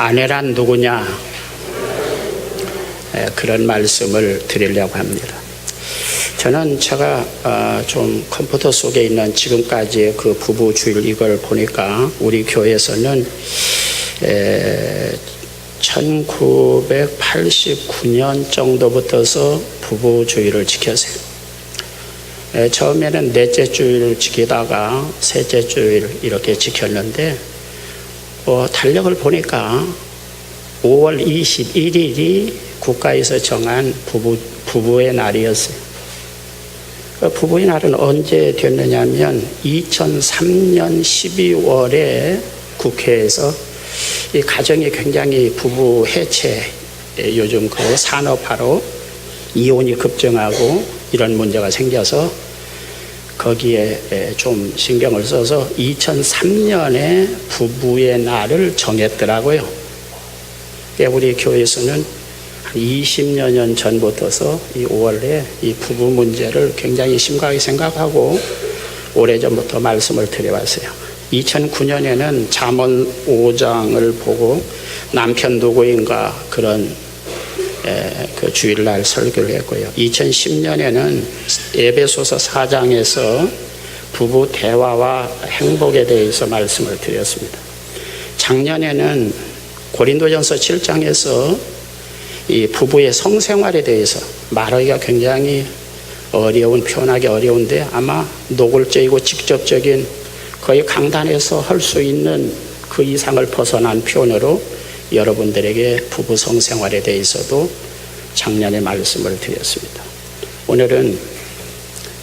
아내란 누구냐? 그런 말씀을 드리려고 합니다. 저는 제가 좀 컴퓨터 속에 있는 지금까지의 그 부부 주일 이걸 보니까 우리 교회에서는 1989년 정도부터서 부부 주일을 지켰어요. 처음에는 넷째 주일 지키다가 셋째 주일 이렇게 지켰는데 달력을 보니까 5월 21일이 국가에서 정한 부부의 날이었어요. 부부의 날은 언제 됐느냐면 2003년 12월에 국회에서 이 가정이 굉장히 부부 해체, 요즘 그 산업화로 이혼이 급증하고 이런 문제가 생겨서 거기에 좀 신경을 써서 2003년에 부부의 날을 정했더라고요. 우리 교회에서는 한 20여 년 전부터서 이 5월에 이 부부 문제를 굉장히 심각하게 생각하고 오래전부터 말씀을 드려왔어요. 2009년에는 잠언 5장을 보고 남편 누구인가 그런 그 주일날 설교를 했고요. 2010년에는 에베소서 4장에서 부부 대화와 행복에 대해서 말씀을 드렸습니다. 작년에는 고린도전서 7장에서 이 부부의 성생활에 대해서 말하기가 굉장히 표현하기 어려운데 아마 노골적이고 직접적인 거의 강단에서 할 수 있는 그 이상을 벗어난 표현으로 여러분들에게 부부 성생활에 대해서도 작년에 말씀을 드렸습니다. 오늘은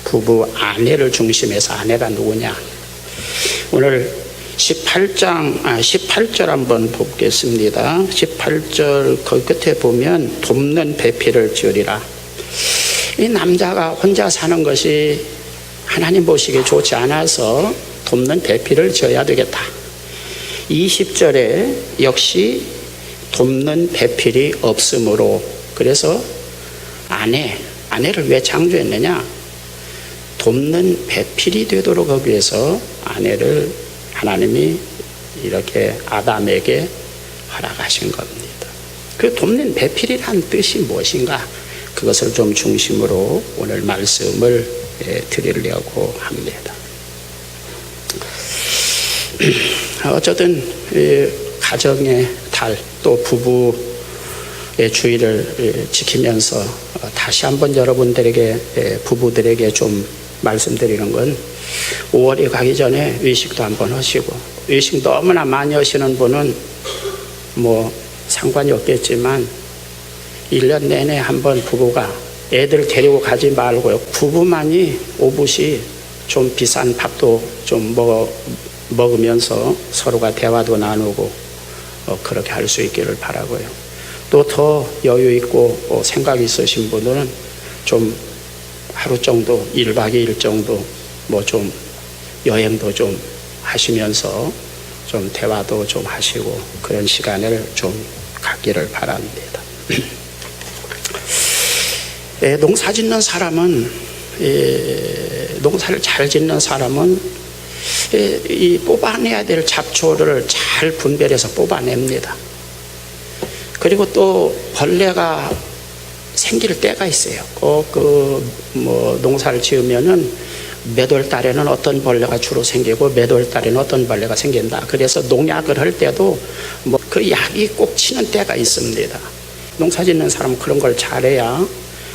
부부 아내를 중심해서 아내가 누구냐? 오늘 18절 한번 보겠습니다. 18절 그 끝에 보면 돕는 배필을 지으리라. 이 남자가 혼자 사는 것이 하나님 보시기에 좋지 않아서 돕는 배필을 지어야 되겠다. 20절에 역시 돕는 배필이 없으므로, 그래서 아내를 왜 창조했느냐? 돕는 배필이 되도록 하기 위해서 아내를 하나님이 이렇게 아담에게 허락하신 겁니다. 그 돕는 배필이란 뜻이 무엇인가? 그것을 좀 중심으로 오늘 말씀을 드리려고 합니다. 어쨌든 가정의 달, 또 부부의 주의를 지키면서 다시 한번 여러분들에게 부부들에게 좀 말씀드리는 건 5월이 가기 전에 외식도 한번 하시고, 외식 너무나 많이 하시는 분은 뭐 상관이 없겠지만 1년 내내 한번 부부가 애들 데리고 가지 말고요, 부부만이 오붓이 좀 비싼 밥도 좀 먹으면서 서로가 대화도 나누고 그렇게 할 수 있기를 바라고요. 또 더 여유 있고 생각이 있으신 분들은 좀 하루 정도, 1박 2일 정도 뭐 좀 여행도 좀 하시면서 좀 대화도 좀 하시고 그런 시간을 좀 갖기를 바랍니다. 농사 짓는 사람은, 농사를 잘 짓는 사람은 이 뽑아내야 될 잡초를 잘 분별해서 뽑아냅니다. 그리고 또 벌레가 생길 때가 있어요. 농사를 지으면은 몇 월 달에는 어떤 벌레가 주로 생기고 몇 월 달에는 어떤 벌레가 생긴다. 그래서 농약을 할 때도 그 약이 꼭 치는 때가 있습니다. 농사 짓는 사람은 그런 걸 잘해야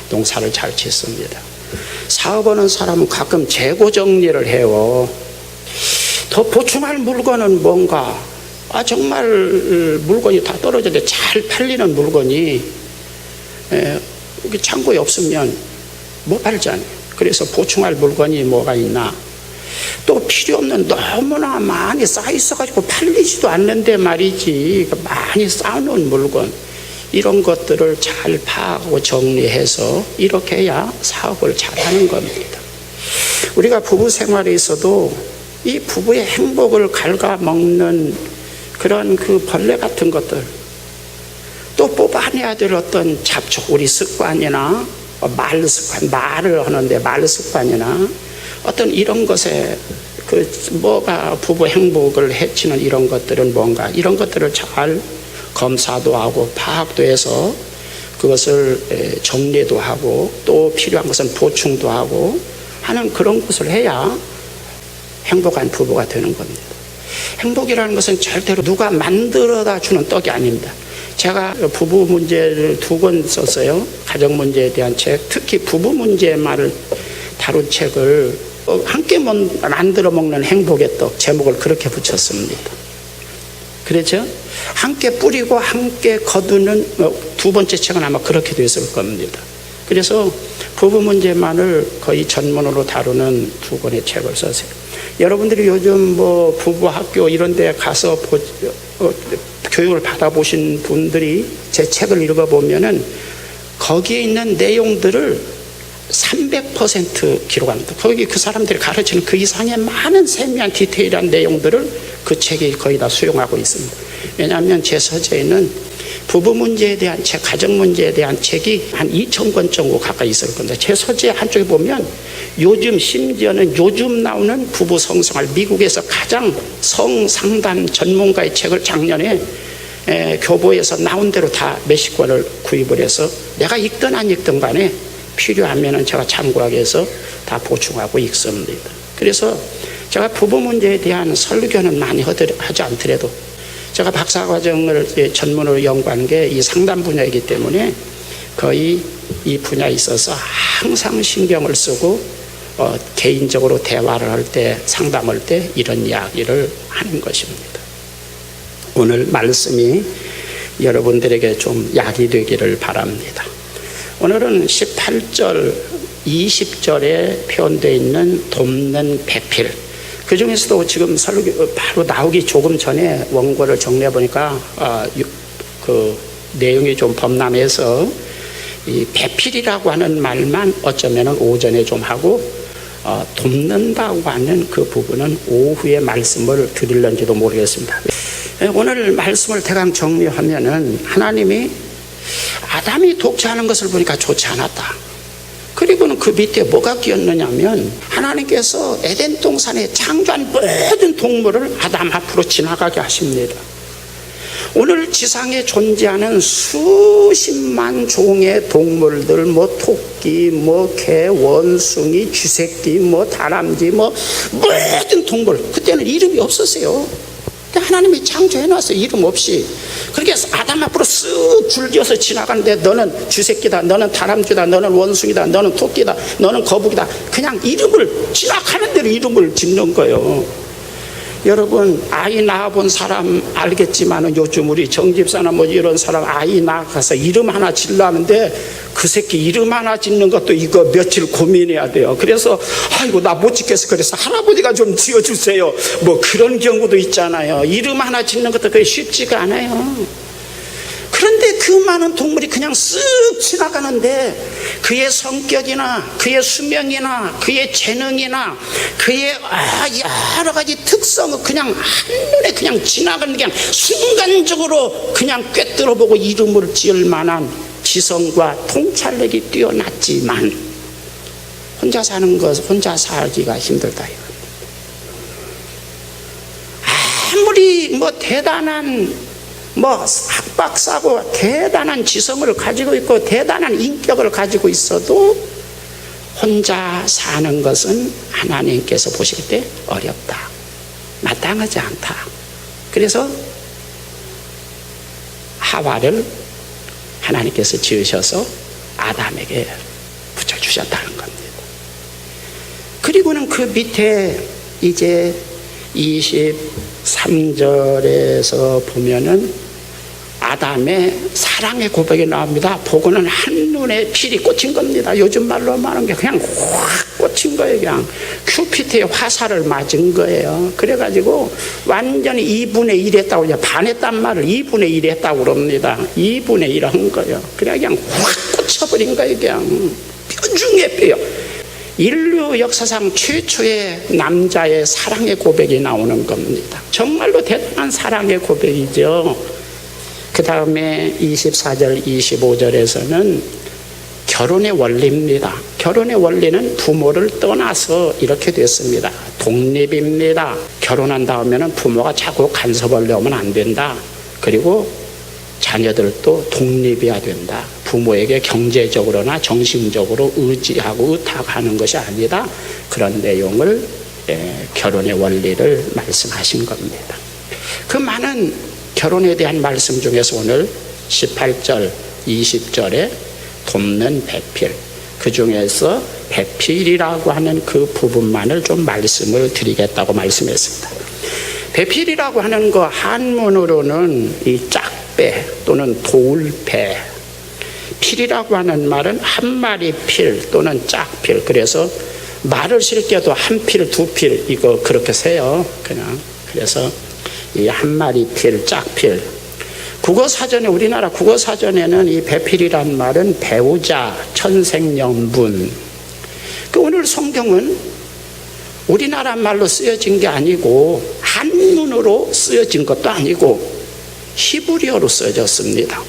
농사를 잘 짓습니다. 사업하는 사람은 가끔 재고 정리를 해요. 더 보충할 물건은 뭔가, 정말 물건이 다 떨어졌는데 잘 팔리는 물건이 창고에 없으면 못 팔잖아요. 그래서 보충할 물건이 뭐가 있나. 또 필요 없는 너무나 많이 쌓여있어가지고 팔리지도 않는데 말이지, 많이 쌓아놓은 물건, 이런 것들을 잘 파악하고 정리해서 이렇게 해야 사업을 잘하는 겁니다. 우리가 부부 생활에 있어도 이 부부의 행복을 갉아먹는 그런 그 벌레 같은 것들, 또 뽑아내야 될 어떤 잡초, 우리 습관이나 말 습관, 말을 하는데 말 습관이나 어떤 이런 것에 뭐가 부부 행복을 해치는 이런 것들은 뭔가, 이런 것들을 잘 검사도 하고 파악도 해서 그것을 정리도 하고 또 필요한 것은 보충도 하고 하는 그런 것을 해야 행복한 부부가 되는 겁니다. 행복이라는 것은 절대로 누가 만들어다 주는 떡이 아닙니다. 제가 부부 문제를 2권 썼어요. 가정 문제에 대한 책, 특히 부부 문제만을 다룬 책을 함께 만들어 먹는 행복의 떡, 제목을 그렇게 붙였습니다. 그렇죠? 함께 뿌리고 함께 거두는 2번째 책은 아마 그렇게 됐을 겁니다. 그래서 부부 문제만을 거의 전문으로 다루는 2권의 책을 썼어요. 여러분들이 요즘 뭐 부부 학교 이런 데 가서 교육을 받아보신 분들이 제 책을 읽어보면은 거기에 있는 내용들을 300% 기록합니다. 거기 그 사람들이 가르치는 그 이상의 많은 세미한 디테일한 내용들을 그 책이 거의 다 수용하고 있습니다. 왜냐하면 제 서재에는 부부 문제에 대한 책, 가정 문제에 대한 책이 한 2,000권 정도 가까이 있을 겁니다. 제 서재 한쪽에 보면 요즘 심지어는 요즘 나오는 부부 성생활, 미국에서 가장 성상담 전문가의 책을 작년에 교보에서 나온 대로 다 몇십 권을 구입을 해서 내가 읽든 안 읽든 간에 필요하면은 제가 참고하기 위해서 다 보충하고 읽습니다. 그래서 제가 부부 문제에 대한 설교는 많이 하지 않더라도 제가 박사과정을 전문으로 연구한 게 이 상담 분야이기 때문에 거의 이 분야에 있어서 항상 신경을 쓰고 개인적으로 대화를 할 때, 상담할 때 이런 이야기를 하는 것입니다. 오늘 말씀이 여러분들에게 좀 약이 되기를 바랍니다. 오늘은 18절, 20절에 표현되어 있는 돕는 배필. 그 중에서도 지금 설교 바로 나오기 조금 전에 원고를 정리해 보니까 그 내용이 좀 범람해서 이 배필이라고 하는 말만 어쩌면은 오전에 좀 하고 돕는다고 하는 그 부분은 오후에 말씀을 드릴런지도 모르겠습니다. 오늘 말씀을 대강 정리하면은 하나님이 아담이 독자하는 것을 보니까 좋지 않았다. 그리고는 그 밑에 뭐가 끼었느냐면 하나님께서 에덴 동산에 창조한 모든 동물을 아담 앞으로 지나가게 하십니다. 오늘 지상에 존재하는 수십만 종의 동물들, 뭐 토끼, 뭐 개, 원숭이, 쥐새끼, 뭐 다람쥐, 뭐 모든 동물, 그때는 이름이 없었어요. 하나님이 창조해놨어요. 이름 없이. 그렇게 해서 아담 앞으로 쓱 줄지어서 지나가는데 너는 쥐새끼다, 너는 다람쥐다, 너는 원숭이다, 너는 토끼다, 너는 거북이다. 그냥 이름을 지나가는 대로 이름을 짓는 거예요. 여러분 아이 낳아본 사람 알겠지만 요즘 우리 정집사나 뭐 이런 사람 아이 낳아서 이름 하나 지으려는데 그 새끼 이름 하나 짓는 것도 이거 며칠 고민해야 돼요. 그래서 아이고 나 못 짓겠어. 그래서 할아버지가 좀 지어주세요. 뭐 그런 경우도 있잖아요. 이름 하나 짓는 것도 그게 쉽지가 않아요. 그런데 그 많은 동물이 그냥 쓱 지나가는데 그의 성격이나 그의 수명이나 그의 재능이나 그의 여러 가지 특성을 그냥 한눈에 그냥 지나가는 게 그냥 순간적으로 그냥 꿰뚫어보고 이름을 지을 만한 지성과 통찰력이 뛰어났지만 혼자 사는 것, 혼자 살기가 힘들다. 아무리 뭐 대단한 학박사고 대단한 지성을 가지고 있고 대단한 인격을 가지고 있어도 혼자 사는 것은 하나님께서 보실 때 어렵다, 마땅하지 않다. 그래서 하와를 하나님께서 지으셔서 아담에게 붙여주셨다는 겁니다. 그리고는 그 밑에 이제 23절에서 보면은 아담의 사랑의 고백이 나옵니다. 보고는 한눈에 필이 꽂힌 겁니다. 요즘 말로 말하는 게 그냥 확 꽂힌 거예요. 그냥 큐피트의 화살을 맞은 거예요. 그래가지고 완전히 2분의 1 했다고, 반했단 말을 2분의 1 했다고 그럽니다. 2분의 1 한 거예요. 그냥 확 꽂혀버린 거예요. 그냥 뼈 중에 뼈. 인류 역사상 최초의 남자의 사랑의 고백이 나오는 겁니다. 정말로 대단한 사랑의 고백이죠. 그 다음에 24절, 25절에서는 결혼의 원리입니다. 결혼의 원리는 부모를 떠나서 이렇게 됐습니다. 독립입니다. 결혼한 다음에는 부모가 자꾸 간섭을 넣으면 안 된다. 그리고 자녀들도 독립해야 된다. 부모에게 경제적으로나 정신적으로 의지하고 의탁하는 것이 아니다. 그런 내용을 결혼의 원리를 말씀하신 겁니다. 그 많은 결혼에 대한 말씀 중에서 오늘 18절, 20절에 돕는 배필, 그 중에서 배필이라고 하는 그 부분만을 좀 말씀을 드리겠다고 말씀했습니다. 배필이라고 하는 거 한문으로는 이 짝배 또는 돌배, 필이라고 하는 말은 한 마리 필 또는 짝필, 그래서 말을 실 때도 한 필, 두 필 이거 그렇게 세요. 그냥 그래서 이 한 마리 필, 짝필. 국어사전에, 우리나라 국어사전에는 이 배필이란 말은 배우자, 천생연분. 오늘 성경은 우리나라 말로 쓰여진 게 아니고 한문으로 쓰여진 것도 아니고 히브리어로 쓰여졌습니다.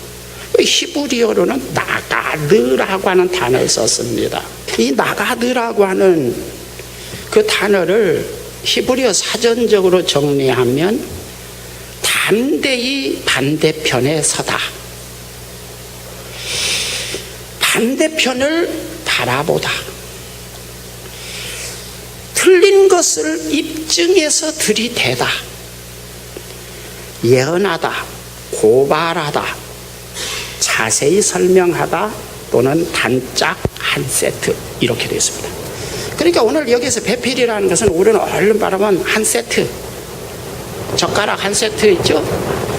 히브리어로는 나가드라고 하는 단어를 썼습니다. 이 나가드라고 하는 그 단어를 히브리어 사전적으로 정리하면 담대히 반대편에 서다, 반대편을 바라보다, 틀린 것을 입증해서 들이대다, 예언하다, 고발하다, 자세히 설명하다 또는 단짝 한 세트 이렇게 되어 있습니다. 그러니까 오늘 여기서 배필이라는 것은 우리는 얼른 말하면 한 세트, 젓가락 한 세트 있죠?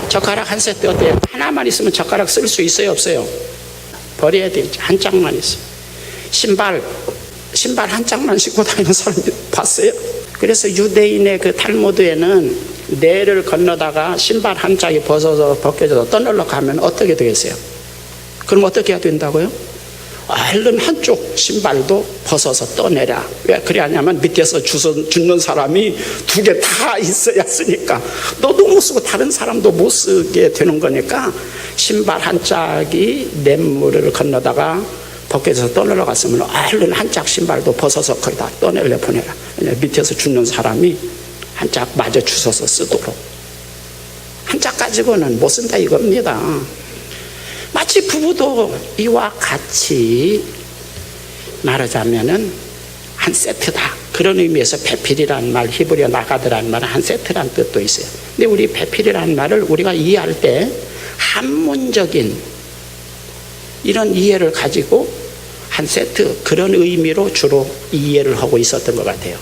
젓가락 한 세트 어때요? 하나만 있으면 젓가락 쓸 수 있어요, 없어요? 버려야 되죠. 한 짝만 있어요. 신발 한 짝만 신고 다니는 사람 봤어요? 그래서 유대인의 그 탈무드에는 내를 건너다가 신발 한 짝이 벗겨져서 떠널러 가면 어떻게 되겠어요? 그럼 어떻게 해야 된다고요? 얼른 한쪽 신발도 벗어서 떠내라. 왜 그래 하냐면 밑에서 죽는 사람이 두 개 다 있어야 쓰니까, 너도 못 쓰고 다른 사람도 못 쓰게 되는 거니까 신발 한 짝이 냇물을 건너다가 벗겨져서 떠내려 갔으면 얼른 한 짝 신발도 벗어서 거기다 떠내려 보내라. 밑에서 죽는 사람이 한 짝 마저 주워서 쓰도록. 한 짝 가지고는 못 쓴다 이겁니다. 마치 부부도 이와 같이 말하자면은 한 세트다. 그런 의미에서 배필이라는 말, 히브리어 나가드라는 말은 한 세트라는 뜻도 있어요. 근데 우리 배필이라는 말을 우리가 이해할 때 한문적인 이런 이해를 가지고 한 세트, 그런 의미로 주로 이해를 하고 있었던 것 같아요.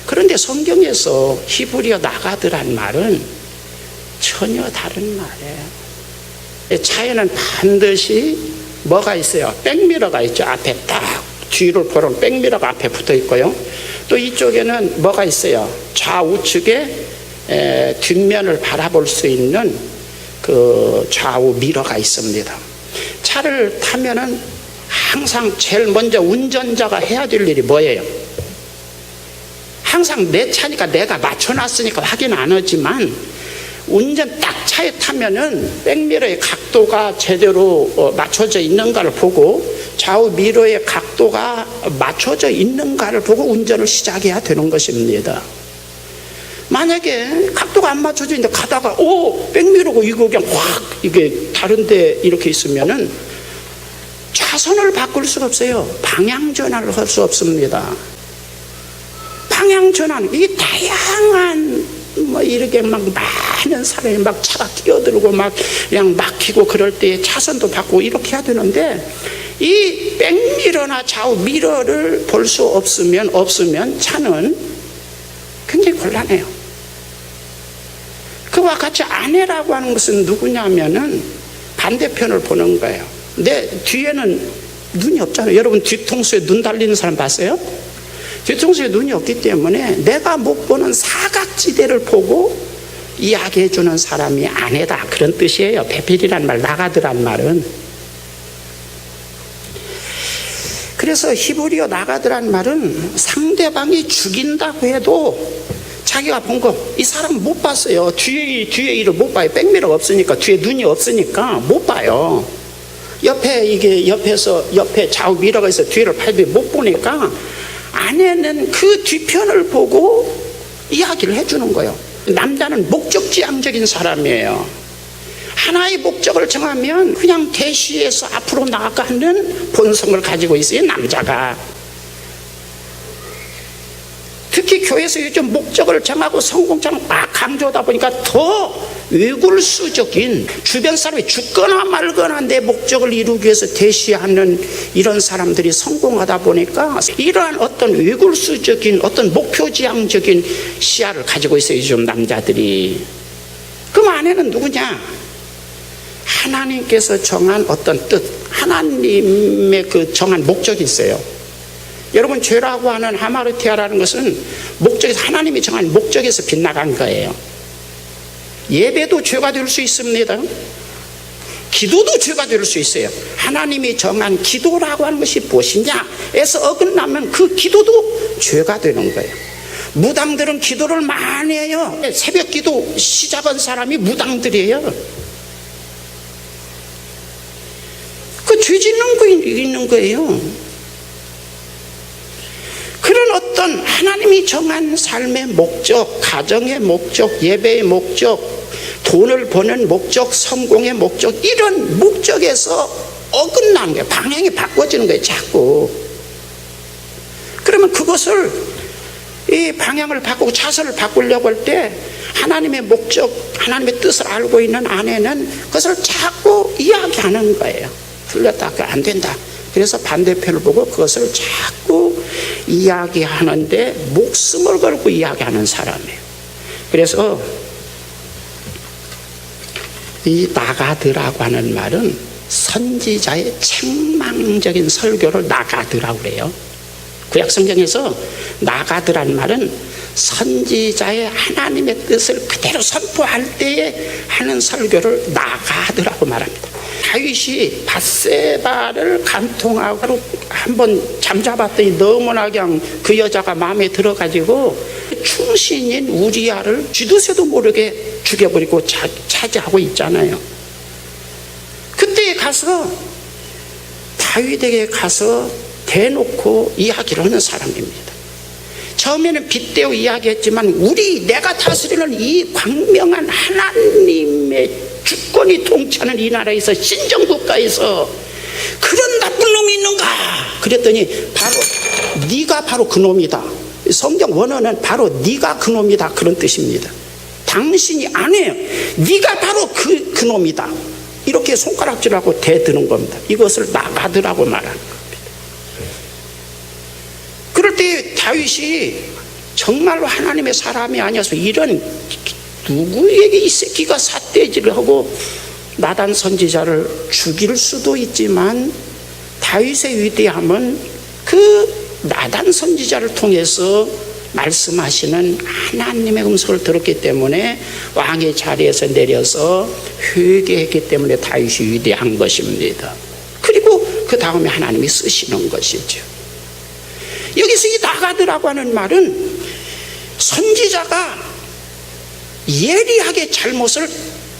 그런데 성경에서 히브리어 나가드라는 말은 전혀 다른 말이에요. 차에는 반드시 뭐가 있어요? 백미러가 있죠. 앞에 딱 뒤를 보는 백미러가 앞에 붙어 있고요. 또 이쪽에는 뭐가 있어요? 좌우측에 뒷면을 바라볼 수 있는 그 좌우 미러가 있습니다. 차를 타면은 항상 제일 먼저 운전자가 해야 될 일이 뭐예요? 항상 내 차니까 내가 맞춰놨으니까 확인 안 하지만 운전 딱 차에 타면은 백미러의 각도가 제대로 맞춰져 있는가를 보고 좌우 미러의 각도가 맞춰져 있는가를 보고 운전을 시작해야 되는 것입니다. 만약에 각도가 안 맞춰져 있는데 가다가 백미러고 이거 그냥 확 이게 다른데 이렇게 있으면은 차선을 바꿀 수가 없어요. 방향 전환을 할 수 없습니다. 방향 전환, 이 다양한 이렇게 막 많은 사람이 막 차가 끼어들고 막 그냥 막히고 그럴 때 차선도 바꾸고 이렇게 해야 되는데, 이 백미러나 좌우 미러를 볼 수 없으면 차는 굉장히 곤란해요. 그와 같이 아내라고 하는 것은 누구냐면은 반대편을 보는 거예요. 내 뒤에는 눈이 없잖아요. 여러분 뒤통수에 눈 달리는 사람 봤어요? 뒤통수에 눈이 없기 때문에 내가 못 보는 사각지대를 보고 이야기해 주는 사람이 아내다, 그런 뜻이에요. 배필이란 말, 나가드란 말은. 그래서 히브리어 나가드란 말은 상대방이 죽인다고 해도 자기가 본 거, 이 사람 못 봤어요. 뒤에 일을 못 봐요. 백미러가 없으니까, 뒤에 눈이 없으니까 못 봐요. 옆에 좌우 미러가 있어 뒤를 팔비 못 보니까 아내는 그 뒤편을 보고 이야기를 해주는 거예요. 남자는 목적지향적인 사람이에요. 하나의 목적을 정하면 그냥 대시해서 앞으로 나아가는 본성을 가지고 있어요, 남자가. 특히 교회에서 요즘 목적을 정하고 성공장을 막 강조하다 보니까 더 외굴수적인, 주변 사람이 죽거나 말거나 내 목적을 이루기 위해서 대시하는 이런 사람들이 성공하다 보니까 이러한 어떤 외굴수적인, 어떤 목표지향적인 시야를 가지고 있어요, 요즘 남자들이. 그럼 아내는 누구냐? 하나님께서 정한 어떤 뜻, 하나님의 그 정한 목적이 있어요. 여러분, 죄라고 하는 하마르티아라는 것은 목적에서, 하나님이 정한 목적에서 빗나간 거예요. 예배도 죄가 될 수 있습니다. 기도도 죄가 될 수 있어요. 하나님이 정한 기도라고 하는 것이 무엇이냐에서 어긋나면 그 기도도 죄가 되는 거예요. 무당들은 기도를 많이 해요. 새벽 기도 시작한 사람이 무당들이에요. 그 죄 짓는 거 있는 거예요. 그런 어떤 하나님이 정한 삶의 목적, 가정의 목적, 예배의 목적, 돈을 버는 목적, 성공의 목적, 이런 목적에서 어긋나는 거예요. 방향이 바꿔지는 거예요, 자꾸. 그러면 그것을, 이 방향을 바꾸고 차선을 바꾸려고 할 때 하나님의 목적, 하나님의 뜻을 알고 있는 아내는 그것을 자꾸 이야기하는 거예요. 틀렸다, 안 된다. 그래서 반대편을 보고 그것을 자꾸 이야기하는데 목숨을 걸고 이야기하는 사람이에요. 그래서 이 나가드라고 하는 말은 선지자의 책망적인 설교를 나가드라고 그래요. 구약성경에서 나가드라는 말은 선지자의 하나님의 뜻을 그대로 선포할 때에 하는 설교를 나가드라고 말합니다. 다윗이 밧세바를 간통하고 한번 잠잡았더니 너무나 그냥 그 여자가 마음에 들어가지고 충신인 우리아를 쥐도새도 모르게 죽여버리고 차지하고 있잖아요. 그때 가서 다윗에게 가서 대놓고 이야기를 하는 사람입니다. 처음에는 빗대어 이야기했지만 내가 다스리는 이 광명한 하나님의 주권이 통치하는 이 나라에서 신정국가에서 그런 나쁜 놈이 있는가? 그랬더니 바로 네가 바로 그 놈이다. 성경 원어는 바로 네가 그 놈이다, 그런 뜻입니다. 당신이 아니에요. 네가 바로 그 놈이다. 이렇게 손가락질하고 대드는 겁니다. 이것을 나가드라고 말하는 겁니다. 그럴 때 다윗이 정말로 하나님의 사람이 아니어서 이런 누구에게 이 새끼가 삿대질을 하고 나단 선지자를 죽일 수도 있지만 다윗의 위대함은 그 나단 선지자를 통해서 말씀하시는 하나님의 음성을 들었기 때문에 왕의 자리에서 내려서 회개했기 때문에 다윗이 위대한 것입니다. 그리고 그 다음에 하나님이 쓰시는 것이죠. 여기서 이 나가드라고 하는 말은 선지자가 예리하게 잘못을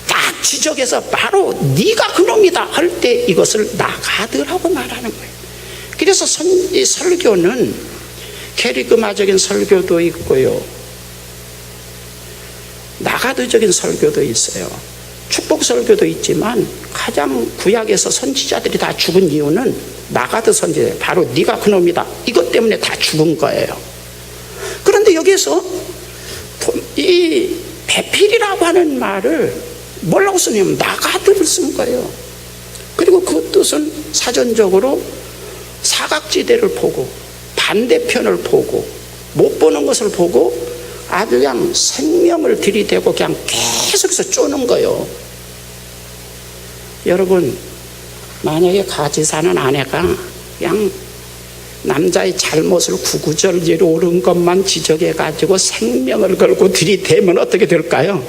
딱 지적해서 바로 네가 그놈이다 할 때 이것을 나가드라고 말하는 거예요. 그래서 설교는 캐리그마적인 설교도 있고요, 나가드적인 설교도 있어요. 축복 설교도 있지만 가장 구약에서 선지자들이 다 죽은 이유는 나가드 선지자, 바로 네가 그놈이다, 이것 때문에 다 죽은 거예요. 그런데 여기서 이 배필이라고 하는 말을 뭐라고 쓰냐면 나가드를 쓴 거예요. 그리고 그 뜻은 사전적으로 사각지대를 보고 반대편을 보고 못 보는 것을 보고 아주 그냥 생명을 들이대고 그냥 계속해서 쪼는 거예요. 여러분, 만약에 같이 사는 아내가 그냥 남자의 잘못을 구구절절히 옳은 것만 지적해가지고 생명을 걸고 들이대면 어떻게 될까요?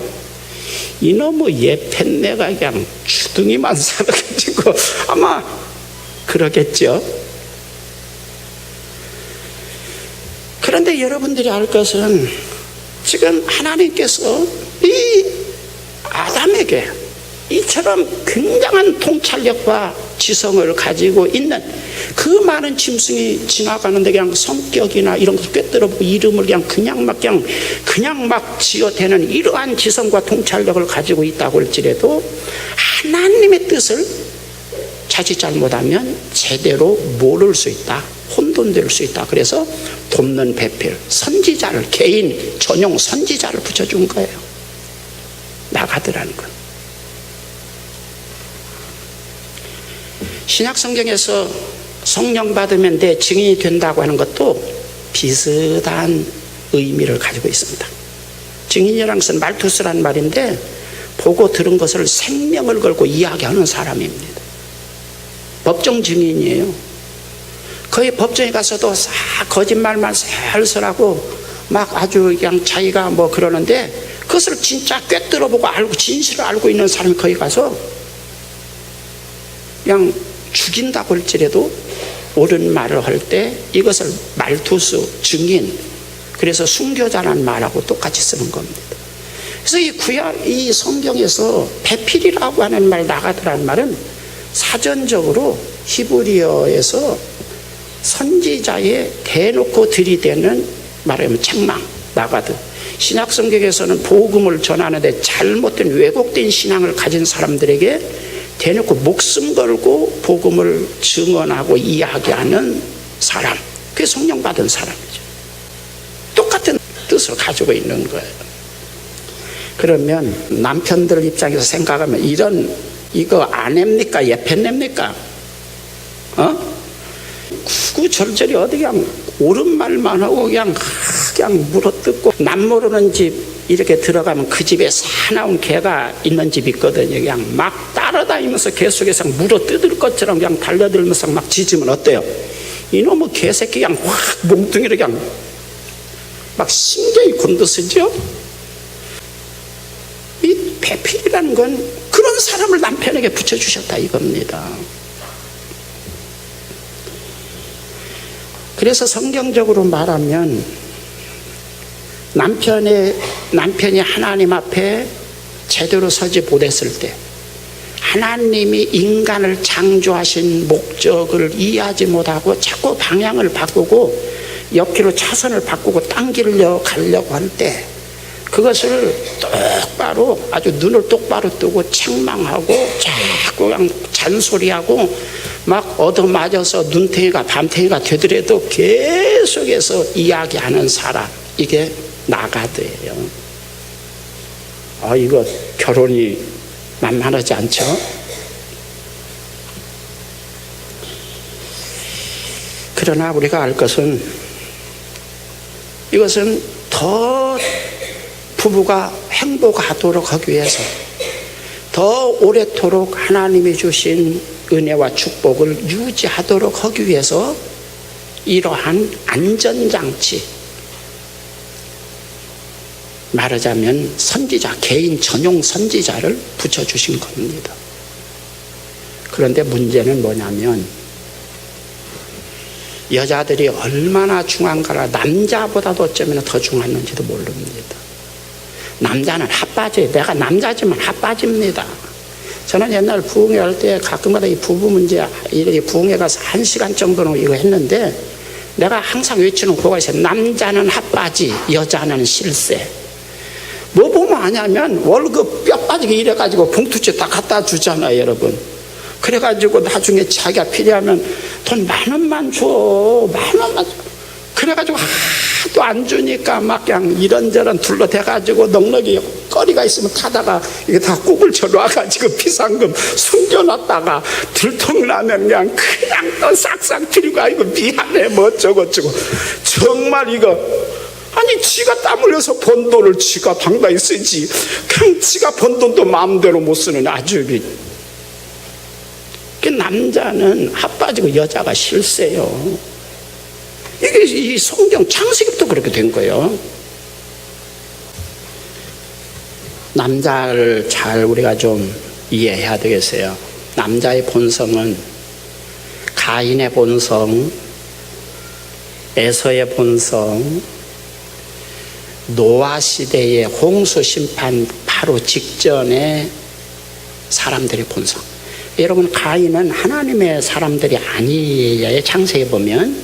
이놈의 예편내가 그냥 주둥이만 살아가지고 아마 그러겠죠. 그런데 여러분들이 알 것은 지금 하나님께서 이 아담에게 이처럼 굉장한 통찰력과 지성을 가지고 있는 그 많은 짐승이 지나가는데 그냥 성격이나 이런 걸 꿰뚫어보고 이름을 그냥 막 지어대는 이러한 지성과 통찰력을 가지고 있다고 할지라도 하나님의 뜻을 자칫 잘못하면 제대로 모를 수 있다. 혼돈될 수 있다. 그래서 돕는 배필, 선지자를, 개인 전용 선지자를 붙여준 거예요. 나가더라는 건. 신약 성경에서 성령 받으면 내 증인이 된다고 하는 것도 비슷한 의미를 가지고 있습니다. 증인이라는 것은 말투스라는 말인데 보고 들은 것을 생명을 걸고 이야기하는 사람입니다. 법정 증인이에요. 거의 법정에 가서도 거짓말만 살살하고 막 아주 그냥 자기가 뭐 그러는데 그것을 진짜 꿰뚫어보고 알고 진실을 알고 있는 사람이 거기 가서 그냥 죽인다고 할지라도 옳은 말을 할 때 이것을 말투수, 증인, 그래서 순교자라는 말하고 똑같이 쓰는 겁니다. 그래서 이 성경에서 배필이라고 하는 말, 나가더라는 말은 사전적으로 히브리어에서 선지자의 대놓고 들이대는, 말하면 책망, 나가드. 신약 성경에서는 복음을 전하는데 잘못된 왜곡된 신앙을 가진 사람들에게 대놓고 목숨 걸고 복음을 증언하고 이야기하는 사람, 그게 성령 받은 사람이죠. 똑같은 뜻을 가지고 있는 거예요. 그러면 남편들 입장에서 생각하면 이거 아냅니까? 예편냅니까? 구구절절히 어디 그냥 옳은 말만 하고 그냥 물어뜯고, 남 모르는 집 이렇게 들어가면 그 집에 사나운 개가 있는 집이 있거든요. 그냥 막 따라다니면서 개 속에서 물어뜯을 것처럼 그냥 달려들면서 막 짖으면 어때요? 이놈의 개새끼 그냥 확 몽둥이를 그냥 막 신경이 곤두서죠. 이 배필이라는 건 그런 사람을 남편에게 붙여주셨다 이겁니다. 그래서 성경적으로 말하면 남편이 하나님 앞에 제대로 서지 못했을 때, 하나님이 인간을 창조하신 목적을 이해하지 못하고 자꾸 방향을 바꾸고 옆길로 차선을 바꾸고 딴 길로 가려고 할 때, 그것을 똑바로, 아주 눈을 똑바로 뜨고 책망하고 자꾸 그냥 잔소리하고 막 얻어맞아서 눈탱이가 밤탱이가 되더라도 계속해서 이야기하는 사람, 이게 나가드예요. 이거 결혼이 만만하지 않죠? 그러나 우리가 알 것은, 이것은 더 부부가 행복하도록 하기 위해서, 더 오래도록 하나님이 주신 은혜와 축복을 유지하도록 하기 위해서 이러한 안전장치, 말하자면 선지자, 개인 전용 선지자를 붙여주신 겁니다. 그런데 문제는 뭐냐면, 여자들이 얼마나 중요한가라, 남자보다도 어쩌면 더 중요한지도 모릅니다. 남자는 핫바지, 내가 남자지만 핫바지입니다. 저는 옛날 부흥회 할 때 가끔마다 이 부부 문제, 이렇게 부흥회 가서 1시간 정도는 이거 했는데, 내가 항상 외치는 그거가 있어요. 남자는 핫바지, 여자는 실세. 뭐 보면 아냐면 월급 뼈 빠지게 일해가지고 봉투째 다 갖다 주잖아요, 여러분. 그래가지고 나중에 자기가 필요하면 돈 10,000원만 줘, 10,000원만 줘. 그래가지고 하도 안 주니까 막 그냥 이런저런 둘러대가지고 넉넉히 거리가 있으면 타다가 이게 다 꾹을 쳐놔가지고 비상금 숨겨놨다가 들통나면 그냥 또 싹싹 들고, 아이고 미안해 뭐 어쩌고저쩌고. 정말 이거, 아니 지가 땀 흘려서 번 돈을 지가 당당히 쓰지, 그냥 지가 번 돈도 마음대로 못 쓰는 아주. 남자는 핫바지고 여자가 실세요. 이게 이 성경 창세기부터 그렇게 된 거예요. 남자를 잘 우리가 좀 이해해야 되겠어요. 남자의 본성은 가인의 본성, 에서의 본성, 노아 시대의 홍수 심판 바로 직전의 사람들의 본성. 여러분, 가인은 하나님의 사람들이 아니에요. 창세기에 보면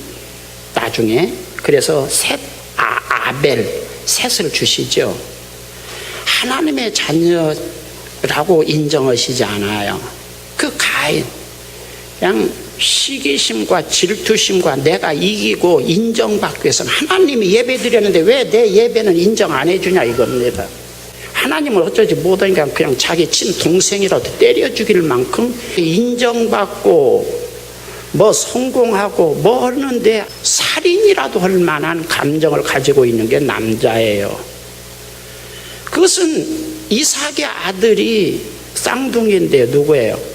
나중에. 그래서 아벨, 셋을 주시죠. 하나님의 자녀 라고 인정하시지 않아요. 그 가인, 그냥 시기심과 질투심과 내가 이기고 인정받기 위해서는 하나님이 예배 드렸는데 왜 내 예배는 인정 안 해주냐 이겁니다. 하나님은 어쩌지 못하니까 그냥 자기 친동생이라도 때려 죽일 만큼 인정받고 뭐 성공하고 뭐 하는데 살인이라도 할 만한 감정을 가지고 있는 게 남자예요. 그것은 이삭의 아들이 쌍둥이인데 누구예요?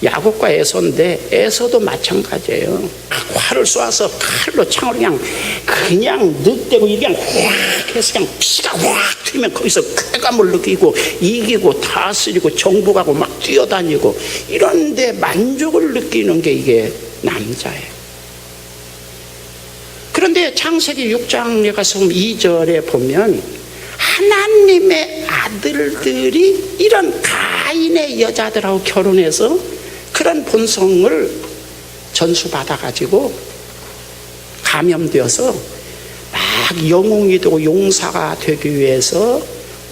야곱과 에서인데 에서도 마찬가지예요. 활을 쏘아서 칼로 창으로 그냥 늑대고 이게 그냥 확 해서 그냥 피가 확 튀면 거기서 쾌감을 느끼고 이기고 다스리고 정복하고 막 뛰어다니고 이런데 만족을 느끼는 게 이게 남자예요. 그런데 창세기 6장에 가서 2절에 보면 하나님의 아들들이 이런 가인의 여자들하고 결혼해서 그런 본성을 전수받아가지고 감염되어서 막 영웅이 되고 용사가 되기 위해서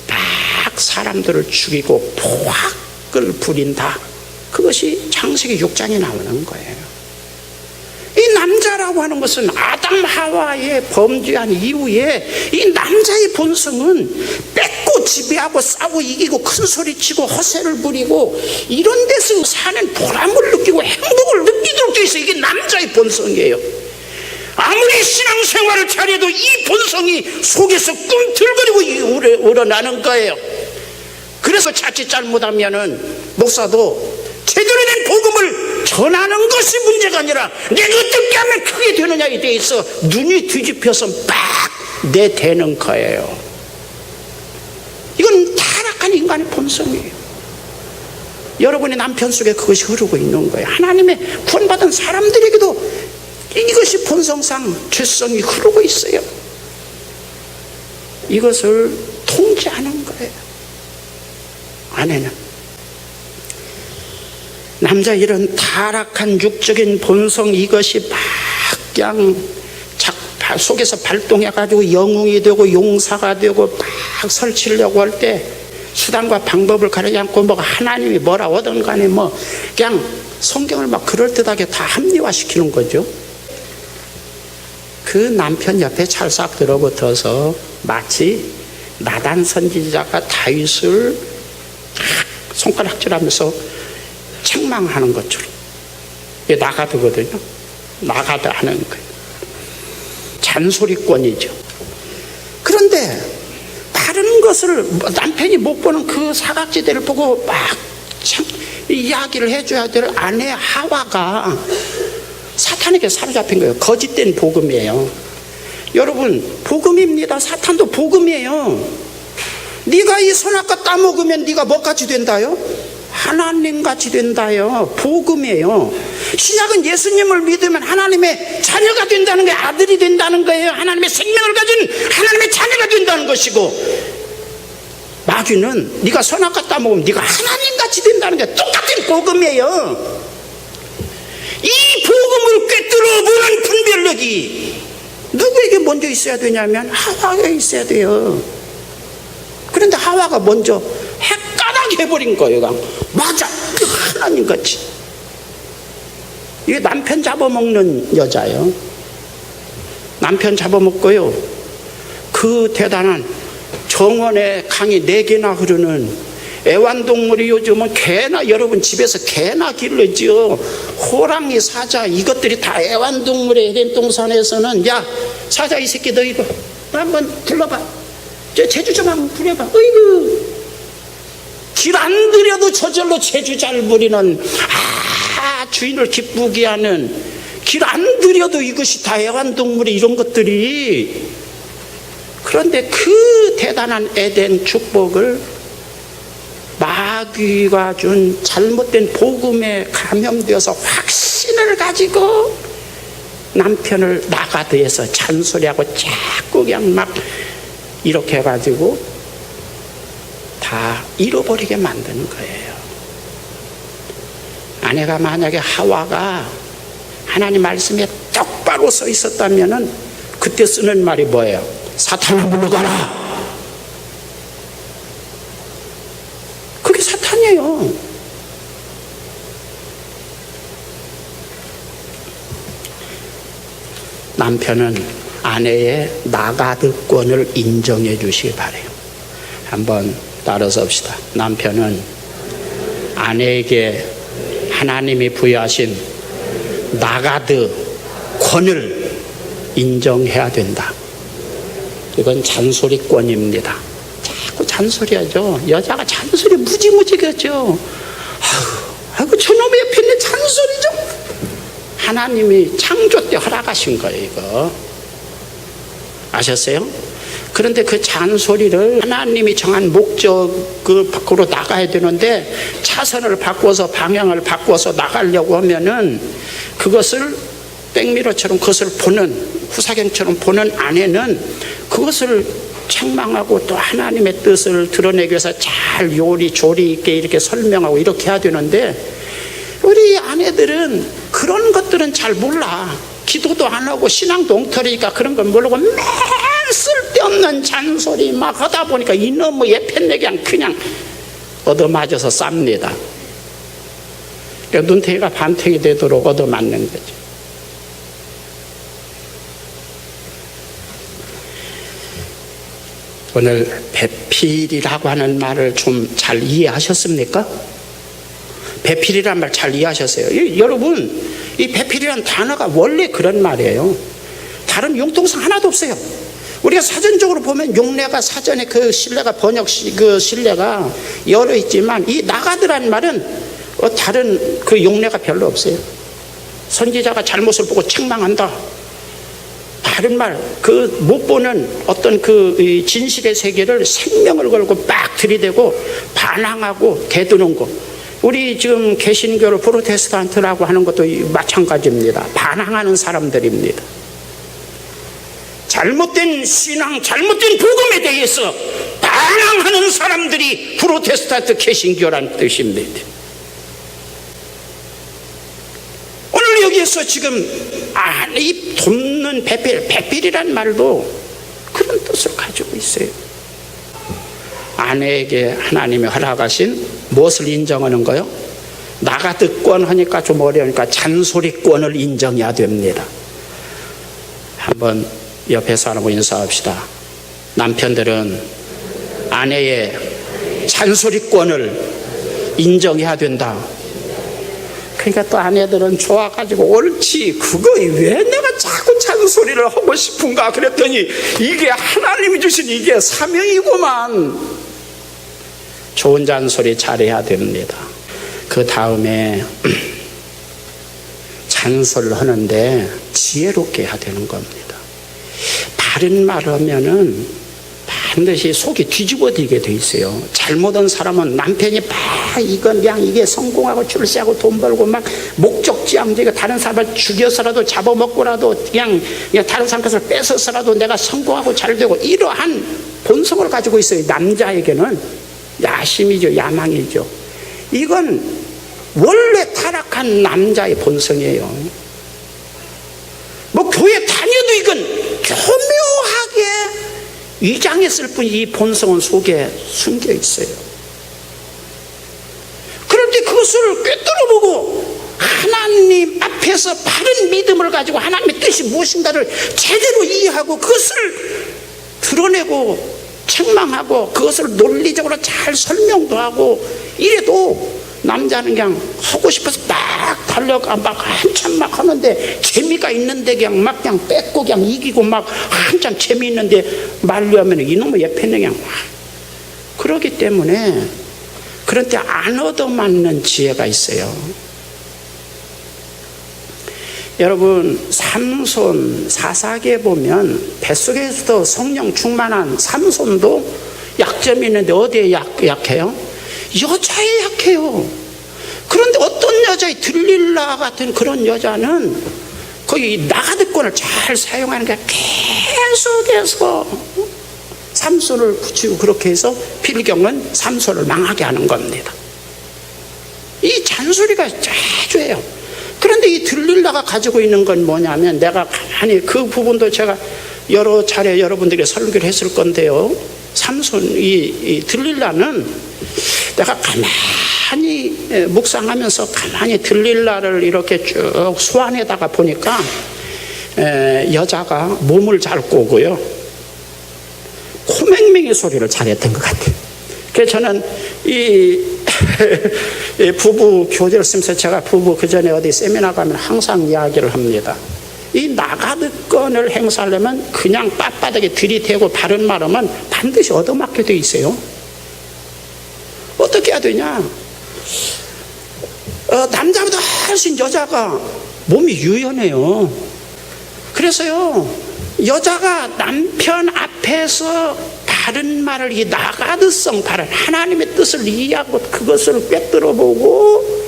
막 사람들을 죽이고 포악을 부린다. 그것이 창세기 6장에 나오는 거예요. 이 남자라고 하는 것은 아담 하와의 범죄한 이후에 이 남자의 본성은 뺏고 지배하고 싸우고 이기고 큰소리치고 허세를 부리고 이런 데서 사는 보람을 느끼고 행복을 느끼도록 되어 있어요. 이게 남자의 본성이에요. 아무리 신앙생활을 잘해도 이 본성이 속에서 꿈틀거리고 우러나는 거예요. 그래서 자칫 잘못하면은 목사도 제대로 된 복음을 전하는 것이 문제가 아니라 내가 어떻게 하면 크게 되느냐에 대해서 눈이 뒤집혀서 막 내대는 거예요. 이건 타락한 인간의 본성이에요. 여러분의 남편 속에 그것이 흐르고 있는 거예요. 하나님의 구원받은 사람들에게도 이것이 본성상 죄성이 흐르고 있어요. 이것을 통제하는 거예요. 아내는 남자 이런 타락한 육적인 본성 이것이 막 그냥 속에서 발동해가지고 영웅이 되고 용사가 되고 막 설치려고 할 때 수단과 방법을 가리지 않고 뭐 하나님이 뭐라 하든 간에 뭐 그냥 성경을 막 그럴듯하게 다 합리화시키는 거죠. 그 남편 옆에 찰싹 들어붙어서 마치 나단 선지자가 다윗을 손가락질하면서 책망하는 것처럼 이게 나가드거든요. 나가드 하는 거예요. 잔소리꾼이죠. 그런데 다른 것을 남편이 못 보는 그 사각지대를 보고 막 참 이야기를 해줘야 될 아내 하와가 사탄에게 사로잡힌 거예요. 거짓된 복음이에요. 여러분 복음입니다. 사탄도 복음이에요. 네가 이 선악과 따먹으면 네가 뭐같이 된다요? 하나님같이 된다요. 복음이에요. 신약은 예수님을 믿으면 하나님의 자녀가 된다는 거예요. 아들이 된다는 거예요. 하나님의 생명을 가진 하나님의 자녀가 된다는 것이고, 마귀는 네가 선악과 따먹으면 네가 하나님같이 된다는 게 똑같은 복음이에요. 이 복음을 꿰뚫어 보는 분별력이 누구에게 먼저 있어야 되냐면 하와가 있어야 돼요. 그런데 하와가 먼저 헷가닥해버린 거예요. 맞아, 하나님같이. 이게 남편 잡아먹는 여자예요. 남편 잡아먹고요, 그 대단한 정원의 강이 4개나 흐르는 애완동물이 요즘은 개나, 여러분 집에서 개나 길러지요. 호랑이, 사자, 이것들이 다 애완동물의 에덴 동산에서는, 야 사자 이 새끼 너 이거 한번 불러봐, 저 제주 좀 한번 부려봐. 어이구, 길 안 들여도 저절로 제주 잘 부리는, 주인을 기쁘게 하는, 길 안 들여도 이것이 다 애완동물이 이런 것들이. 그런데 그 대단한 에덴 축복을 마귀가 준 잘못된 복음에 감염되어서 확신을 가지고 남편을 나가드에서 잔소리하고 자꾸 그냥 막 이렇게 해가지고 다 잃어버리게 만드는 거예요. 아내가 만약에 하와가 하나님 말씀에 똑바로 서 있었다면은 그때 쓰는 말이 뭐예요? 사탄을 물러가라. 남편은 아내의 나가드권을 인정해 주시기 바래요. 한번 따라서 합시다. 남편은 아내에게 하나님이 부여하신 나가드권을 인정해야 된다. 이건 잔소리권입니다. 자꾸 잔소리하죠. 여자가 잔소리 무지무지겠죠. 아이고 저놈의 옆에 있는 잔소리죠. 하나님이 창조 때 허락하신 거예요. 이거 아셨어요? 그런데 그 잔소리를 하나님이 정한 목적을 밖으로 나가야 되는데 차선을 바꿔서 방향을 바꿔서 나가려고 하면은 그것을 백미러처럼 그것을 보는 후사경처럼 보는 아내는 그것을 책망하고 또 하나님의 뜻을 드러내기 위해서 잘 요리 조리 있게 이렇게 설명하고 이렇게 해야 되는데 우리 아내들은 그런 것들은 잘 몰라. 기도도 안 하고 신앙도 엉터리니까 그런 걸 모르고 맨 쓸데없는 잔소리 막 하다 보니까 이놈의 예편내기 그냥 얻어맞아서 쌉니다. 그러니까 눈탱이가 밤탱이 되도록 얻어맞는 거죠. 오늘 배필이라고 하는 말을 좀 잘 이해하셨습니까? 배필이란 말 잘 이해하셨어요? 여러분, 이 배필이란 단어가 원래 그런 말이에요. 다른 융통성 하나도 없어요. 우리가 사전적으로 보면 용례가 사전에 그 신뢰가 번역 그 신뢰가 여러 있지만 이 나가드란 말은 다른 그 용례가 별로 없어요. 선지자가 잘못을 보고 책망한다. 다른 말, 그 못 보는 어떤 그 진실의 세계를 생명을 걸고 막 들이대고 반항하고 대드는 거. 우리 지금 개신교를 프로테스탄트라고 하는 것도 마찬가지입니다. 반항하는 사람들입니다. 잘못된 신앙, 잘못된 복음에 대해서 반항하는 사람들이 프로테스탄트 개신교라는 뜻입니다. 오늘 여기에서 지금 이 돕는 배필이란 말도 그런 뜻을 가지고 있어요. 아내에게 하나님이 허락하신 무엇을 인정하는 거요? 나가드권 하니까 좀 어려우니까 잔소리권을 인정해야 됩니다. 한번 옆에 사람하고 인사합시다. 남편들은 아내의 잔소리권을 인정해야 된다. 그러니까 또 아내들은 좋아가지고 옳지 그거 왜 내가 자꾸 잔소리를 하고 싶은가 그랬더니 이게 하나님이 주신 이게 사명이구만. 좋은 잔소리 잘해야 됩니다. 그 다음에 잔소리를 하는데 지혜롭게 해야 되는 겁니다. 바른 말을 하면은 반드시 속이 뒤집어지게 돼 있어요. 잘못한 사람은 남편이 이건 그냥 이게 성공하고 출세하고 돈 벌고 막 목적지향적이고 다른 사람을 죽여서라도 잡아먹고라도 그냥 다른 사람 것을 뺏어서라도 내가 성공하고 잘 되고 이러한 본성을 가지고 있어요. 남자에게는 야심이죠. 야망이죠. 이건 원래 타락한 남자의 본성이에요. 뭐 교회 다녀도 이건 교묘하게 위장했을 뿐 이 본성은 속에 숨겨 있어요. 그런데 그것을 꿰뚫어보고 하나님 앞에서 바른 믿음을 가지고 하나님의 뜻이 무엇인가를 제대로 이해하고 그것을 드러내고 책망하고 그것을 논리적으로 잘 설명도 하고 이래도 남자는 그냥 하고 싶어서 막 달려가 막 한참 막 하는데 재미가 있는데 그냥 뺏고 그냥 이기고 막 한참 재미있는데 말려하면 이놈의 예편에 그냥 그러기 때문에 그런 때 안 얻어맞는 지혜가 있어요. 여러분 삼손 사사기에 보면 뱃속에서도 성령 충만한 삼손도 약점이 있는데 어디에 약해요? 여자에 약해요. 그런데 어떤 여자의 들릴라 같은 그런 여자는 거의 나가드권을 잘 사용하는 게 계속해서 삼손을 붙이고 그렇게 해서 필경은 삼손을 망하게 하는 겁니다. 이 잔소리가 자주해요. 그런데 이 들릴라가 가지고 있는 건 뭐냐면 내가 가만히 그 부분도 제가 여러 차례 여러분들에게 설교를 했을 건데요. 삼손 이 들릴라는 내가 가만히 묵상하면서 가만히 들릴라를 이렇게 쭉 소환에다가 보니까 여자가 몸을 잘 꼬고요, 코맹맹이 소리를 잘했던 것 같아요. 그래서 저는 이 부부 교제를 쓰면서, 제가 부부 그 전에 어디 세미나 가면 항상 이야기를 합니다. 이 나가드권을 행사하려면 그냥 빳빳하게 들이대고 바른 말하면 반드시 얻어맞게 돼 있어요. 어떻게 해야 되냐? 남자보다 훨씬 여자가 몸이 유연해요. 그래서요, 여자가 남편 앞에서 바른 말을, 이 나가드성 바른 하나님의 뜻을 이해하고 그것을 꿰뚫어보고,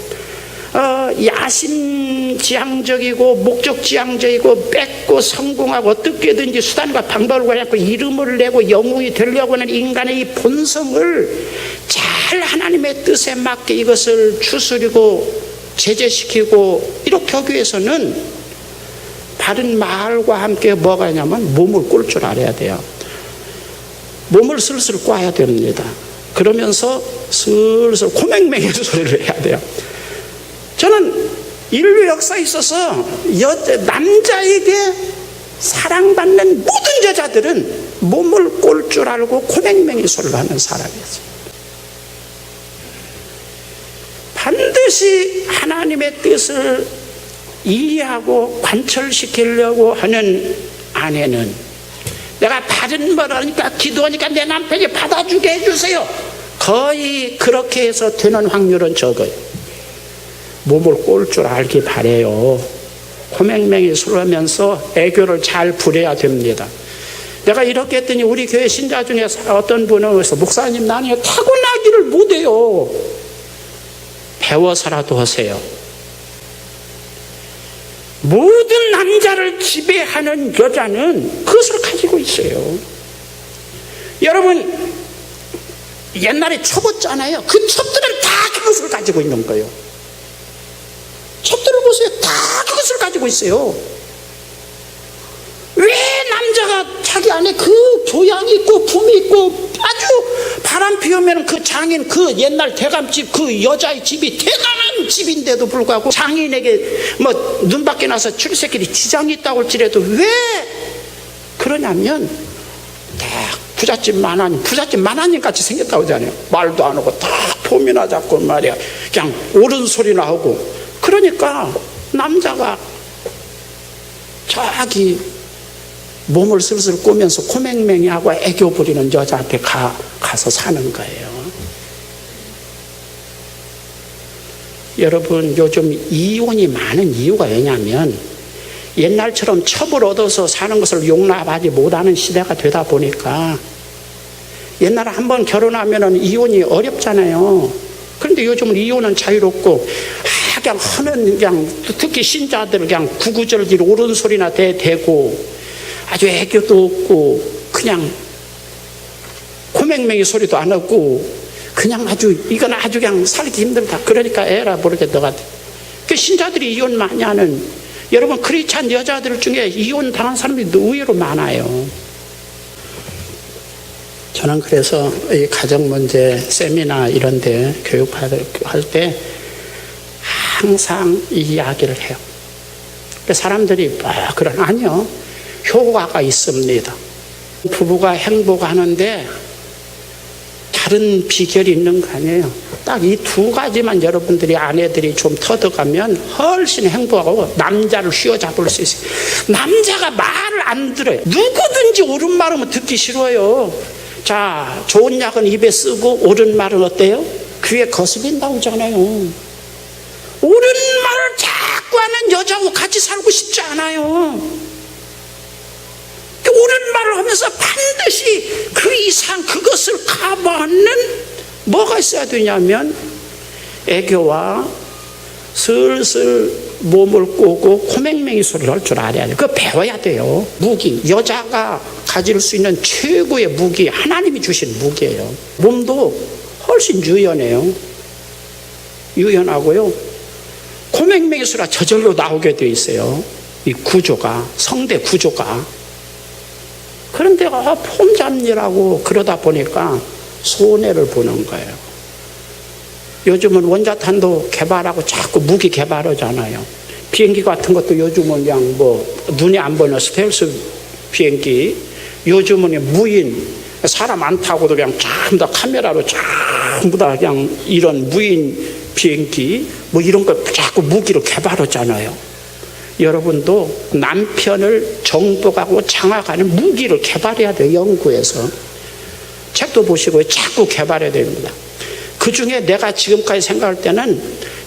야심지향적이고 목적지향적이고 뺏고 성공하고 어떻게든지 수단과 방법을 가지고 이름을 내고 영웅이 되려고 하는 인간의 이 본성을 잘 하나님의 뜻에 맞게 이것을 추스리고 제재시키고 이렇게 하기 위해서는 바른 말과 함께 뭐가 있냐면 몸을 꼴 줄 알아야 돼요. 몸을 슬슬 꽈야 됩니다. 그러면서 슬슬 코맹맹이 소리를 해야 돼요. 저는 인류 역사에 있어서 남자에게 사랑받는 모든 여자들은 몸을 꼴 줄 알고 코맹맹이 소리를 하는 사람이었어요. 반드시 하나님의 뜻을 이해하고 관철시키려고 하는 아내는, 내가 바른 말 하니까 기도하니까 내 남편이 받아주게 해주세요, 거의 그렇게 해서 되는 확률은 적어요. 몸을 꼴 줄 알기 바래요. 코맹맹이 소리하면서 애교를 잘 부려야 됩니다. 내가 이렇게 했더니 우리 교회 신자 중에 어떤 분은 그래서, 목사님 나는 타고나기를 못해요. 배워서라도 하세요. 모든 남자를 지배하는 여자는 그것을 가지고 있어요. 여러분, 옛날에 첩었잖아요. 그 첩들은 다 그것을 가지고 있는 거예요. 첩들을 보세요. 다 그것을 가지고 있어요. 왜 남자가 자기 안에 그 교양이 있고 품이 있고 아주 바람 피우면 그 장인, 그 옛날 대감집, 그 여자의 집이 대단한 집인데도 불구하고 장인에게 뭐 눈밖에 나서 출세길이 지장이 있다고 할지라도 왜 그러냐면, 딱 부잣집 만화님 같이 생겼다고 하잖아요. 말도 안 하고 다 폼이나 잡고 말이야, 그냥 옳은 소리나 하고. 그러니까 남자가 자기 몸을 슬슬 꼬면서 코맹맹이 하고 애교 부리는 여자한테 가서 사는 거예요. 여러분, 요즘 이혼이 많은 이유가 왜냐면, 옛날처럼 첩을 얻어서 사는 것을 용납하지 못하는 시대가 되다 보니까, 옛날에 한번 결혼하면 이혼이 어렵잖아요. 그런데 요즘은 이혼은 자유롭고, 그냥 하는, 그냥 특히 신자들 그냥 구구절절 옳은 소리나 대고 아주 애교도 없고 그냥 코맹맹이 소리도 안 하고 그냥 이건 아주 그냥 살기 힘들다. 그러니까 에라 모르게 너가. 그 신자들이 이혼 많이 하는, 여러분 크리스찬 여자들 중에 이혼 당한 사람들이 의외로 많아요. 저는 그래서 이 가정 문제 세미나 이런 데 교육할 때 항상 이 이야기를 해요. 사람들이 아니요, 효과가 있습니다. 부부가 행복하는데 다른 비결이 있는 거 아니에요. 딱 이 두 가지만 여러분들이 아내들이 좀 터득하면 훨씬 행복하고 남자를 휘어잡을 수 있어요. 남자가 말을 안 들어요. 누구든지 옳은 말하면 듣기 싫어요. 자, 좋은 약은 입에 쓰고 옳은 말은 어때요? 귀에 거슬린다고 하잖아요. 옳은 말을 자꾸 하는 여자하고 같이 살고 싶지 않아요. 옳은 말을 하면서 반드시 그 이상 그것을 커버하는 뭐가 있어야 되냐면, 애교와 슬슬 몸을 꼬고 코맹맹이 소리를 할 줄 알아야 돼요. 그거 배워야 돼요. 무기, 여자가 가질 수 있는 최고의 무기, 하나님이 주신 무기예요. 몸도 훨씬 유연하고요. 코맹맹이 소리가 저절로 나오게 돼 있어요. 이 구조가, 성대 구조가. 그런데 폼 잡느라고 그러다 보니까 손해를 보는 거예요. 요즘은 원자탄도 개발하고 자꾸 무기 개발하잖아요. 비행기 같은 것도 요즘은 그냥 뭐 눈이 안 보이는 스텔스 비행기, 요즘은 무인, 사람 안 타고도 그냥 전부 다 카메라로 전부 다 그냥 이런 무인 비행기 뭐 이런 거 자꾸 무기로 개발하잖아요. 여러분도 남편을 정복하고 장악하는 무기를 개발해야 돼요. 연구해서 책도 보시고 자꾸 개발해야 됩니다. 그 중에 내가 지금까지 생각할 때는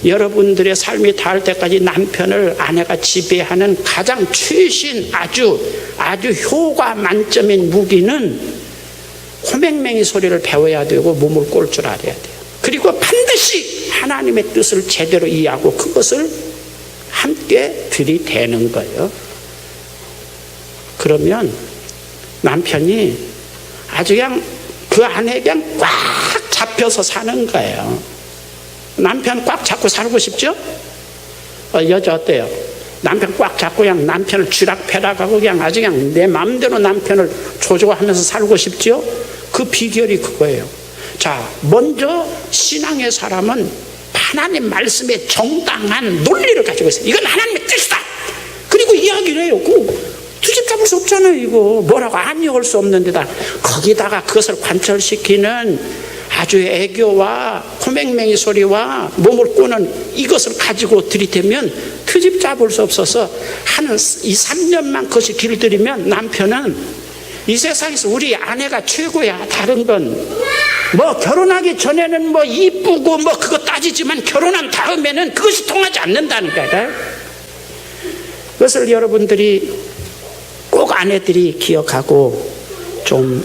여러분들의 삶이 닿을 때까지 남편을 아내가 지배하는 가장 최신 아주 효과 만점인 무기는 호맹맹이 소리를 배워야 되고 몸을 꼴 줄 알아야 돼요. 그리고 반드시 하나님의 뜻을 제대로 이해하고 그것을 함께 들이대는 거예요. 그러면 남편이 아주 그냥 그 아내에 그냥 꽉 잡혀서 사는 거예요. 남편 꽉 잡고 살고 싶죠? 여자 어때요? 남편 꽉 잡고 그냥 남편을 쥐락펴락하고 그냥 아주 그냥 내 마음대로 남편을 조종하면서 살고 싶죠? 그 비결이 그거예요. 자, 먼저 신앙의 사람은 하나님 말씀의 정당한 논리를 가지고 있어요. 이건 하나님의 뜻이다. 그리고 이야기를 해요. 투집 잡을 수 없잖아요. 이거 뭐라고 아니할 수 없는데다 거기다가 그것을 관철시키는 아주 애교와 호맹맹이 소리와 몸을 꼬는 이것을 가지고 들이대면 트집 잡을 수 없어서 한 2-3년만 그것이 길들이면 남편은 이 세상에서 우리 아내가 최고야. 다른 건 뭐 결혼하기 전에는 뭐 이쁘고 뭐 그거 따지지만 결혼한 다음에는 그것이 통하지 않는다는 거예요. 그것을 여러분들이 꼭 아내들이 기억하고 좀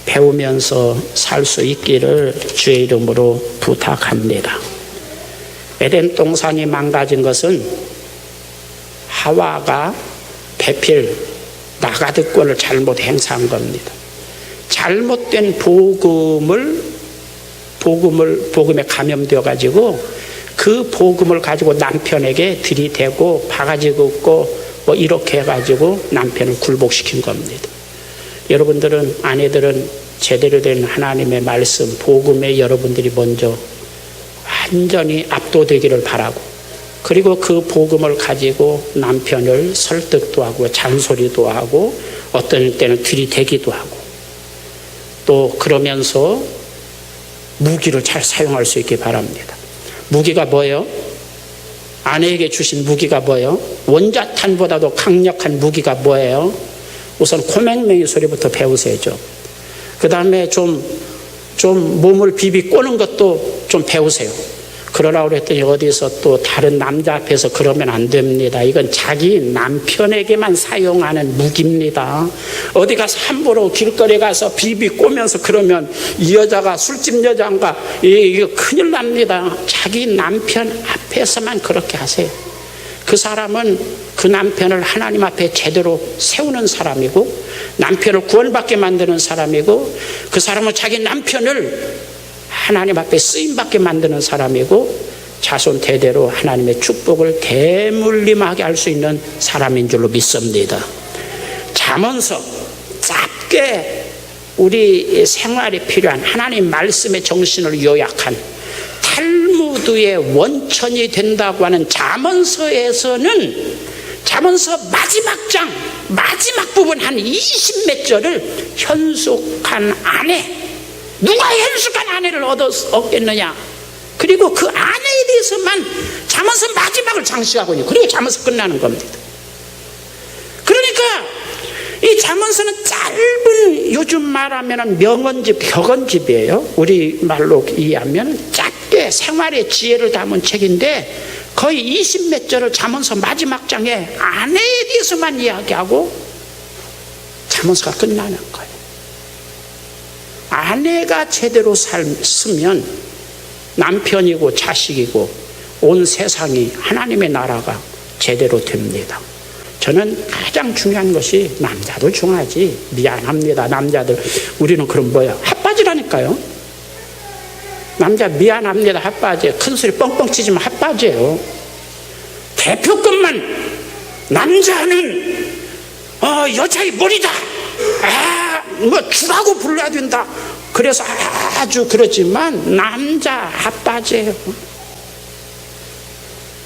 배우면서 살 수 있기를 주의 이름으로 부탁합니다. 에덴 동산이 망가진 것은 하와가 배필 나가드권을 잘못 행사한 겁니다. 잘못된 복음에 감염되어 가지고 그 복음을 가지고 남편에게 들이대고 바가지 긋고 뭐 이렇게 해가지고 남편을 굴복시킨 겁니다. 여러분들은 아내들은 제대로 된 하나님의 말씀 복음에 여러분들이 먼저 완전히 압도되기를 바라고 그리고 그 복음을 가지고 남편을 설득도 하고 잔소리도 하고 어떤 때는 들이대기도 하고 또 그러면서 무기를 잘 사용할 수 있기 바랍니다. 무기가 뭐예요? 아내에게 주신 무기가 뭐예요? 원자탄보다도 강력한 무기가 뭐예요? 우선 호맹맹이 소리부터 배우세요. 그 다음에 좀 몸을 비비 꼬는 것도 좀 배우세요. 그러라고 그랬더니 어디서 또 다른 남자 앞에서 그러면 안 됩니다. 이건 자기 남편에게만 사용하는 무기입니다. 어디 가서 함부로 길거리 가서 비비 꼬면서 그러면 이 여자가 술집 여자인가 이거 큰일 납니다. 자기 남편 앞에서만 그렇게 하세요. 그 사람은 그 남편을 하나님 앞에 제대로 세우는 사람이고 남편을 구원받게 만드는 사람이고 그 사람은 자기 남편을 하나님 앞에 쓰임받게 만드는 사람이고 자손 대대로 하나님의 축복을 대물림하게 할 수 있는 사람인 줄로 믿습니다. 잠언서 짧게 우리 생활에 필요한 하나님 말씀의 정신을 요약한 탈무드의 원천이 된다고 하는 잠언서에서는 잠언서 마지막 장 마지막 부분 한 20몇 절을 현숙한 아내 누가 현숙한 아내를 얻겠느냐 그리고 그 아내에 대해서만 잠언서 마지막을 장식하고 있는 그리고 잠언서 끝나는 겁니다. 그러니까 이 잠언서는 짧은 요즘 말하면 명언집 격언집이에요. 우리 말로 이해하면 짧게 생활의 지혜를 담은 책인데 거의 20몇 절을 잠언서 마지막 장에 아내에 대해서만 이야기하고 잠언서가 끝나는 거예요. 아내가 제대로 살면 남편이고 자식이고 온 세상이 하나님의 나라가 제대로 됩니다. 저는 가장 중요한 것이 남자도 중요하지. 미안합니다. 남자들 우리는 그럼 뭐야? 핫바지라니까요. 남자 미안합니다. 핫바지. 큰소리 뻥뻥 치지만 핫바지예요. 대표급만 남자는 여자의 머리다. 뭐 주라고 불러야 된다. 그래서 아주 그렇지만 남자 핫바지예요.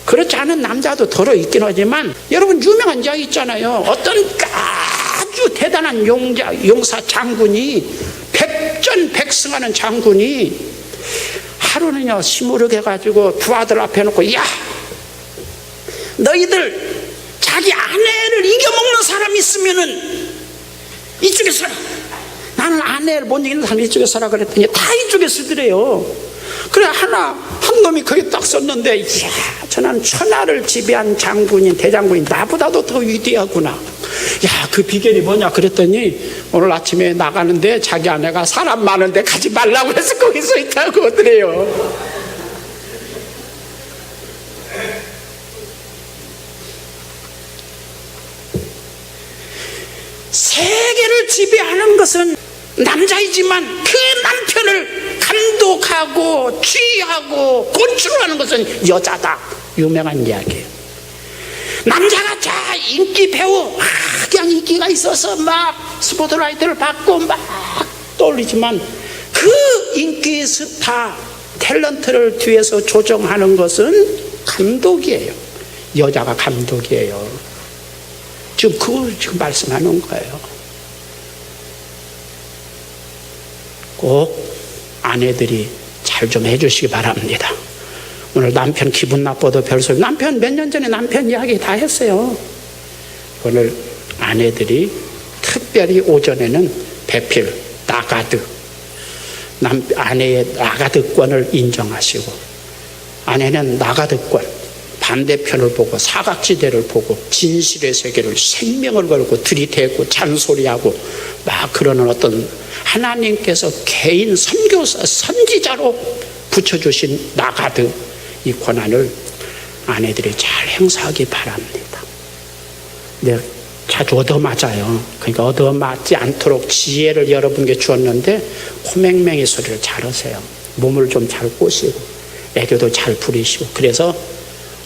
그렇지 그렇지 않은 남자도 들어있긴 하지만 여러분 유명한 이야기 있잖아요. 어떤 아주 대단한 용사 장군이 백전백승하는 장군이 하루는요 시무룩해가지고 두 아들 앞에 놓고 야 너희들 자기 아내를 이겨먹는 사람이 있으면은 이쪽에 서라. 나는 아내를 못 이기는 사람이 이쪽에 서라 그랬더니 다 이쪽에 서더래요. 그래 한 놈이 거기 딱 섰는데 이야 저는 천하를 지배한 장군인 대장군이 나보다도 더 위대하구나. 야 그 비결이 뭐냐 그랬더니 오늘 아침에 나가는데 자기 아내가 사람 많은데 가지 말라고 해서 거기 서 있다고 하더래요. 세계를 지배하는 것은 남자이지만 그 남편을 감독하고 지휘하고 kontrol하는 것은 여자다. 유명한 이야기예요. 남자가 자 인기 배우 그냥 인기가 있어서 막 스포트라이트를 받고 막 떠올리지만 그 인기 스타 탤런트를 뒤에서 조정하는 것은 감독이에요. 여자가 감독이에요. 지금 그걸 지금 말씀하는 거예요. 꼭 아내들이 잘 좀 해주시기 바랍니다. 오늘 남편 기분 나빠도 별소리. 남편 몇 년 전에 남편 이야기 다 했어요. 오늘 아내들이 특별히 오전에는 배필, 나가드, 아내의 나가드권을 인정하시고 아내는 나가드권, 반대편을 보고 사각지대를 보고 진실의 세계를 생명을 걸고 들이대고 잔소리하고 막 그러는 어떤 하나님께서 개인 선교사, 선지자로 붙여주신 나가드 이 권한을 아내들이 잘 행사하기 바랍니다. 네, 자주 얻어맞아요. 그러니까 얻어맞지 않도록 지혜를 여러분께 주었는데 코맹맹이 소리를 잘 하세요. 몸을 좀 잘 꼬시고 애교도 잘 부리시고 그래서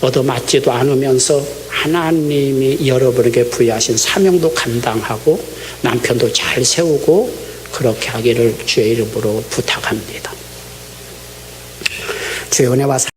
얻어맞지도 않으면서 하나님이 여러분에게 부여하신 사명도 감당하고 남편도 잘 세우고 그렇게 하기를 주의 이름으로 부탁합니다. 주의 은혜와